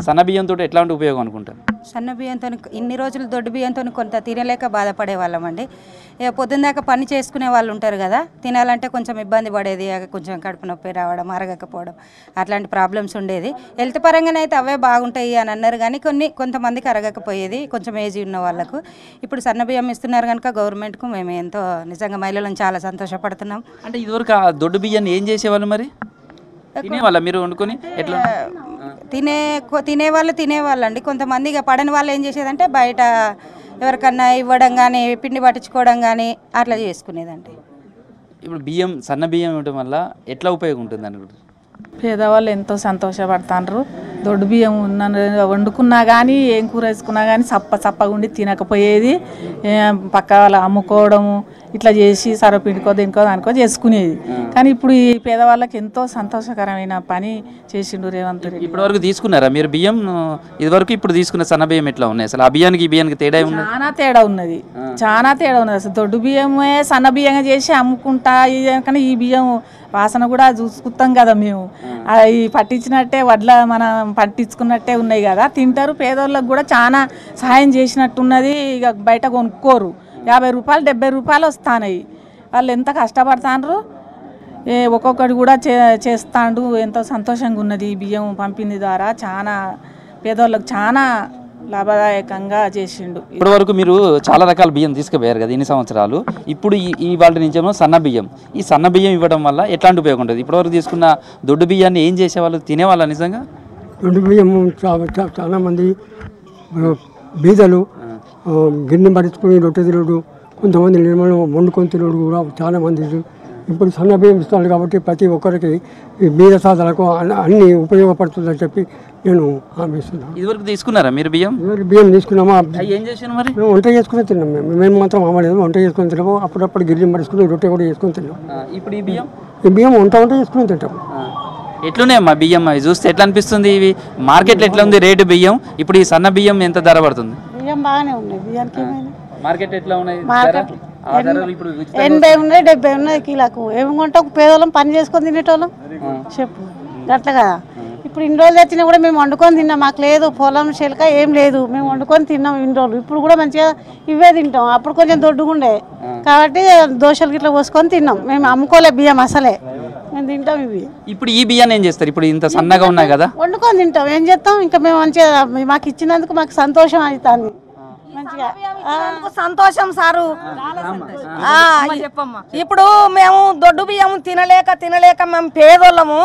సన్న బియ్యంతో ఎట్లాంటి ఉపయోగం అనుకుంటారు? సన్న బియ్యంతో ఇన్ని రోజులు దొడ్డు బియ్యంతో కొంత తినలేక బాధపడే వాళ్ళం అండి. ఇక పొద్దున్న దాకా పని చేసుకునే వాళ్ళు ఉంటారు కదా, తినాలంటే కొంచెం ఇబ్బంది పడేది, కొంచెం కడుపు నొప్పి రావడం, అరగకపోవడం, అట్లాంటి ప్రాబ్లమ్స్ ఉండేది. హెల్త్ పరంగానే అయితే అవే బాగుంటాయి అని అన్నారు, కానీ కొంతమందికి అరగకపోయేది కొంచెం ఏజ్ ఉన్న వాళ్ళకు. ఇప్పుడు సన్న బియ్యం ఇస్తున్నారు కనుక గవర్నమెంట్కు మేము ఎంతో నిజంగా మహిళలను చాలా సంతోషపడుతున్నాం. అంటే ఇదివరకు ఆ దొడ్డు బియ్యాన్ని ఏం చేసేవాళ్ళు మరి? తినేవాళ్ళ మీరు వండుకొని? ఎట్లా తినేవాళ్ళు అండి. కొంతమంది ఇక పడని వాళ్ళు ఏం చేసేదంటే బయట ఎవరికన్నా ఇవ్వడం కానీ, పిండి పట్టించుకోవడం కానీ అట్లా చేసుకునేదండి. ఇప్పుడు బియ్యం సన్న బియ్యం ఇవ్వడం వల్ల ఎట్లా ఉపయోగం ఉంటుంది అనుకుంటారు? పేదవాళ్ళు ఎంతో సంతోషపడతాండ్రు. దొడ్డు బియ్యం వండుకున్నా కానీ ఏం కూర వేసుకున్నా కానీ చప్పగా ఉండి తినకపోయేది. పక్క వాళ్ళు అమ్ముకోవడము ఇట్లా చేసి సరపిండికో దేనికో దానికో చేసుకునేది. కానీ ఇప్పుడు ఈ పేదవాళ్ళకి ఎంతో సంతోషకరమైన పని చేసిండు రేవంత్ రెడ్డి. ఇప్పటి వరకు తీసుకున్నారా మీరు బియ్యం? ఇదివరకు ఇప్పుడు తీసుకున్న సన్న బియ్యం ఎట్లా ఉన్నాయి అసలు? ఆ బియ్యానికి ఈ బియ్యానికి తేడా ఉంది? చాలా తేడా ఉన్నది, చాలా తేడా ఉన్నది. అసలు దొడ్డు బియ్యమే సన్న బియ్యంగా చేసి అమ్ముకుంటా, కానీ ఈ బియ్యం వాసన కూడా చూసుకుంటాం కదా మేము. అవి పట్టించినట్టే వడ్ల మనం పట్టించుకున్నట్టే ఉన్నాయి కదా, తింటారు. పేదోళ్ళకి కూడా చాలా సహాయం చేసినట్టున్నది. ఇక బయట కొనుక్కోరు. 50 రూపాయలు 70 రూపాయలు వస్తాయి. వాళ్ళు ఎంత కష్టపడతాండ్రు, ఒక్కొక్కటి కూడా చేస్తాండు. ఎంతో సంతోషంగా ఉన్నది ఈ బియ్యం పంపిణీ ద్వారా. చాలా పేదోళ్ళకి చాలా లాభదాయకంగా చేసిండు. ఇప్పటి వరకు మీరు చాలా రకాల బియ్యం తీసుకుపోయారు కదా ఇన్ని సంవత్సరాలు. ఇప్పుడు ఈ వాళ్ళ నుంచేమో సన్న బియ్యం. ఈ సన్న బియ్యం ఇవ్వడం వల్ల ఎట్లాంటి ఉపయోగం ఉంటుంది? ఇప్పటివరకు తీసుకున్న దొడ్డు బియ్యాన్ని ఏం చేసేవాళ్ళు? తినేవాళ్ళ నిజంగా? దొడ్డు బియ్యం చాలా మంది బీదలు గిన్నె పడుచుకుని రొట్టె తినడు, కొంతమంది నిర్మలం వండుకొని తినడు కూడా చాలామంది. ఇప్పుడు సన్న బియ్యం ఇస్తాను కాబట్టి ప్రతి ఒక్కరికి ఈ బీద సాధనకు అన్ని ఉపయోగపడుతుందని చెప్పి నేను హామీ ఇస్తున్నాను. ఇదివరకు తీసుకున్నారా మీరు బియ్యం? బియ్యం తీసుకున్నామా? ఏం చేసాను మరి? మేము వంట చేసుకుని తిన్నాం. మేము మాత్రం అమ్మలేదు, వంట చేసుకుని తిన్నాము. అప్పుడప్పుడు గిన్నె పడుచుకుని రొట్టె కూడా చేసుకుని తిన్నాం. ఇప్పుడు ఈ బియ్యం వంట చేసుకుని తింటాం. ఎట్లున్నాయి మా బియ్యం? అవి చూస్తే ఎట్లా అనిపిస్తుంది? ఇవి మార్కెట్లో ఎట్లా ఉంది రేటు బియ్యం? ఇప్పుడు ఈ సన్న బియ్యం ఎంత ధర పడుతుంది? బియ్యం బాగానే ఉన్నాయి. బియ్యానికి మార్కెట్ ఎట్లా ఉన్నాయి? 80 ఉన్నాయి, 70 ఉన్నాయి కిలోకు. ఏమి కొంటాం? పేదోళ్ళం పని చేసుకొని తినేటోళ్ళం చెప్పు అట్లా కదా. ఇప్పుడు ఇన్ని రోజులు తెచ్చినా కూడా మేము వండుకొని తిన్నాం. మాకు లేదు పొలం శిలక ఏం లేదు, మేము వండుకొని తిన్నాం ఇన్ని రోజులు. ఇప్పుడు కూడా మంచిగా ఇవే తింటాం. అప్పుడు కొంచెం దొడ్డుగుండే కాబట్టి దోశలు ఇట్లా పోసుకొని తిన్నాం. మేము అమ్ముకోలే బియ్యం అసలే, మేము తింటాం ఇవి. ఇప్పుడు ఈ బియ్యాన్ని ఏం చేస్తారు? ఇప్పుడు ఇంత సన్నగా ఉన్నాయి కదా, వండుకొని తింటాం. ఏం చేస్తాం? ఇంకా మేము మంచిగా మాకు ఇచ్చినందుకు మాకు సంతోషం అవుతుంది. సంతోషం సారు. ఇప్పుడు మేము దొడ్డు బియ్యం తినలేక మేము పేదోళ్ళము.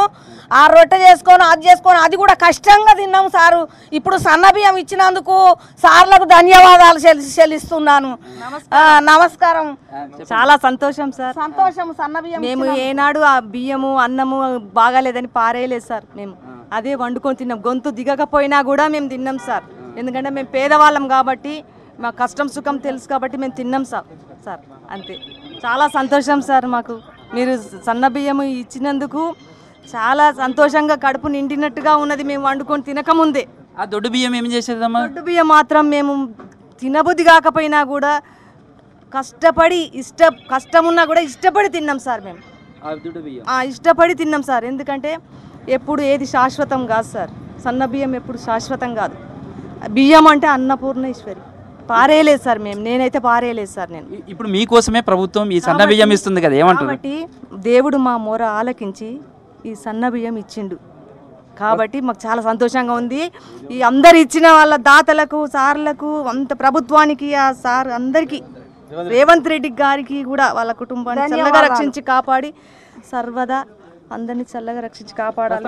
ఆ రొట్టె చేసుకొని అది కూడా కష్టంగా తిన్నాము సారు. ఇప్పుడు సన్న బియ్యం ఇచ్చినందుకు సార్లకు ధన్యవాదాలు చెల్లిస్తున్నాను. నమస్కారం. చాలా సంతోషం సార్. సంతోషం. సన్న బియ్యం మేము ఏనాడు ఆ బియ్యము అన్నము బాగాలేదని పారేయలేదు సార్. మేము అదే వండుకొని తిన్నాం. గొంతు దిగకపోయినా కూడా మేము తిన్నాం సార్. ఎందుకంటే మేము పేదవాళ్ళం కాబట్టి, మా కష్టం సుఖం తెలుసు కాబట్టి మేము తిన్నాం సార్ అంతే. చాలా సంతోషం సార్. మాకు మీరు సన్న బియ్యము ఇచ్చినందుకు చాలా సంతోషంగా కడుపు నిండినట్టుగా ఉన్నది. మేము వండుకొని తినకముందే ఆ దొడ్డు బియ్యం ఏం చేసేదమ్మా? దొడ్డు బియ్యం మాత్రం మేము తినబుద్ధి కాకపోయినా కూడా కష్టమున్నా కూడా ఇష్టపడి తిన్నాం సార్. మేము ఇష్టపడి తిన్నాం సార్. ఎందుకంటే ఎప్పుడు ఏది శాశ్వతం కాదు సార్. సన్న బియ్యం ఎప్పుడు శాశ్వతం కాదు. బియ్యం అంటే అన్నపూర్ణేశ్వరి. పారేయలేదు సార్ మేము. నేనైతే పారేయలేదు సార్. నేను ఇప్పుడు మీకోసమే ప్రభుత్వం ఈ సన్న బియ్యం ఇస్తుంది కదా, ఏమంటారు? కాబట్టి దేవుడు మా మొర ఆలకించి ఈ సన్న బియ్యం ఇచ్చిండు కాబట్టి మాకు చాలా సంతోషంగా ఉంది. ఈ అందరు ఇచ్చిన వాళ్ళ దాతలకు, సార్లకు, అంత ప్రభుత్వానికి, ఆ సార్ అందరికీ, రేవంత్ రెడ్డి గారికి కూడా వాళ్ళ కుటుంబాన్ని చల్లగా రక్షించి కాపాడి సర్వదా అందరినీ చల్లగా రక్షించి కాపాడాలి.